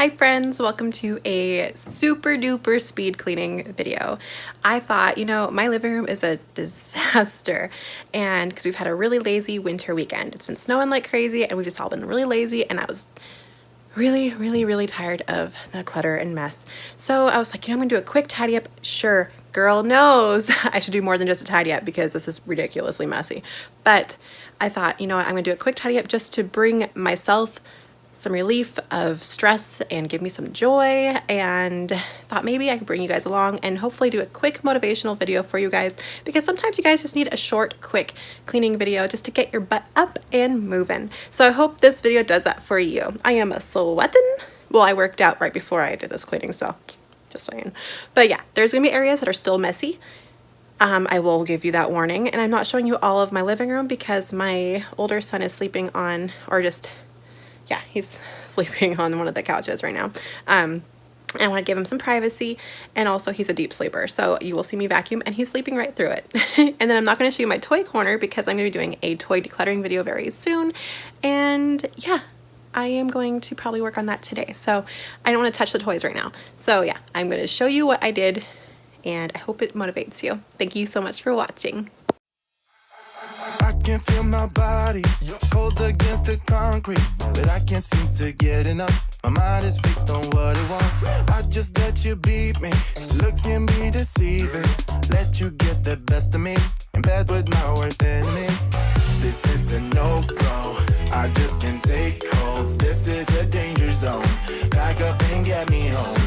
Hi friends, welcome to a super duper speed cleaning video. I thought, my living room is a disaster, and because we've had a really lazy winter weekend. It's been snowing like crazy and we've just all been really lazy, and I was really tired of the clutter and mess. So I was like, I'm gonna do a quick tidy up. Sure, girl knows I should do more than just a tidy up because this is ridiculously messy. But I thought, I'm gonna do a quick tidy up just to bring myself some relief of stress and give me some joy, and thought maybe I could bring you guys along and hopefully do a quick motivational video for you guys, because sometimes you guys just need a short, quick cleaning video just to get your butt up and moving. So I hope this video does that for you. I am sweating. Well, I worked out right before I did this cleaning, so just saying. But yeah, there's gonna be areas that are still messy. I will give you that warning, and I'm not showing you all of my living room because my older son is sleeping on, or just yeah, he's sleeping on one of the couches right now. And I want to give him some privacy, and also he's a deep sleeper, so you will see me vacuum and he's sleeping right through it. And then I'm not going to show you my toy corner because I'm going to be doing a toy decluttering video very soon, and yeah, I am going to probably work on that today, so I don't want to touch the toys right now. So yeah, I'm going to show you what I did, and I hope it motivates you. Thank you so much for watching. I can feel my body cold against the concrete, but I can't seem to get enough. My mind is fixed on what it wants. I just let you beat me. Looks can be deceiving. Let you get the best of me in bed with my worst enemy. This is a no-go. I just can't take hold. This is a danger zone. Pack up and get me home.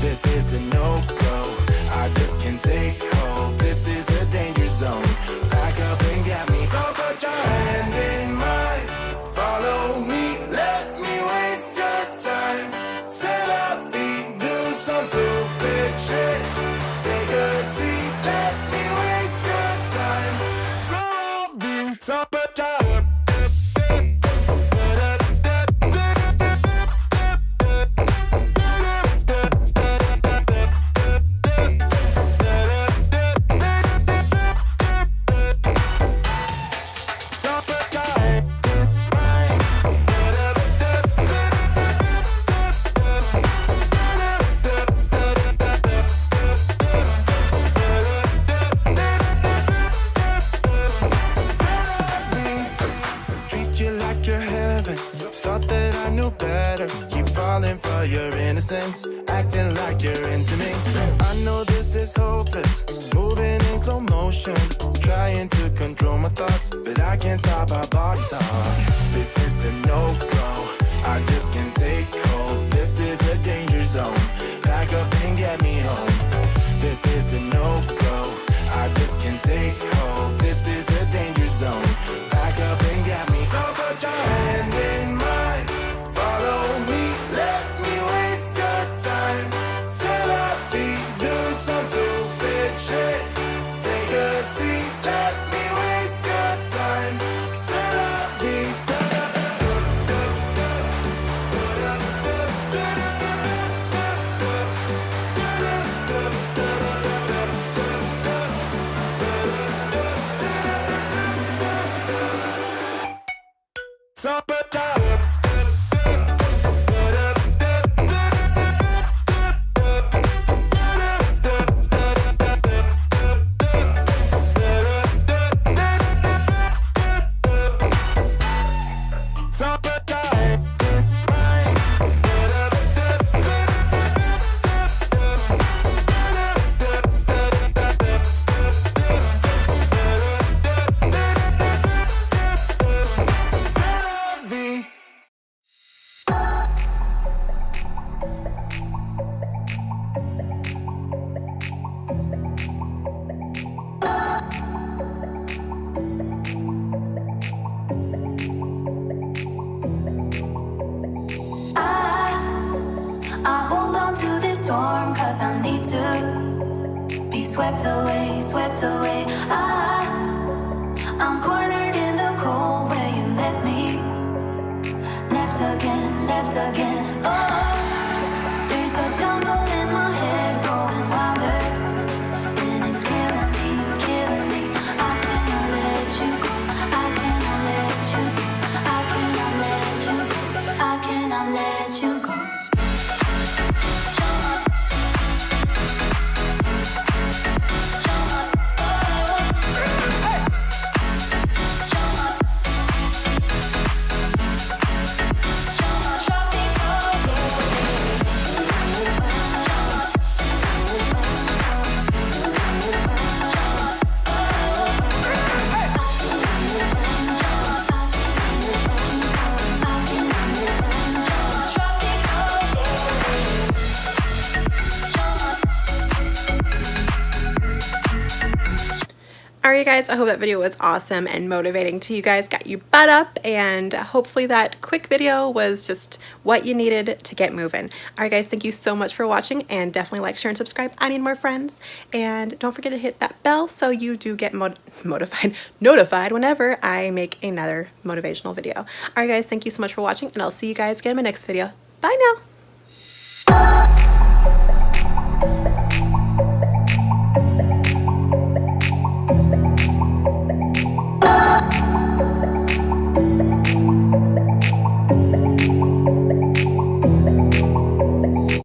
This is a no-go. I just can't take hold. This is a danger zone. Pack up and get me. So put your hand in mine. Follow me. Let me waste your time. Set up feet. Do some stupid shit. Take a seat. Let me waste your time. So put your acting like you're into me. I know this is hopeless, moving in slow motion, trying to control my thoughts, but I can't stop our body talk. This is a no-go. I just can't take hold. This is a danger zone. Pack up and get me home. This is a no-go. I just can't take hold. This is a danger zone. Pack up and get me. So put your hand in mine. Follow me. Let me waste your time. Set up feet. Do some stupid shit. Take a seat. Let me waste your time. Set up feet. Cause I need to be swept away, swept away. I'm cornered in the cold where you left me. Left again, left again. Oh, there's a jungle in my head growing wilder, and it's killing me. I cannot let you go. I cannot let you go. I cannot let you go. I cannot let you go. Alright guys, I hope that video was awesome and motivating to you guys, got you butt up, and hopefully that quick video was just what you needed to get moving. Alright guys, thank you so much for watching, and definitely like, share, and subscribe. I need more friends. And don't forget to hit that bell so you do get notified whenever I make another motivational video. Alright guys, thank you so much for watching, and I'll see you guys again in my next video. Bye now!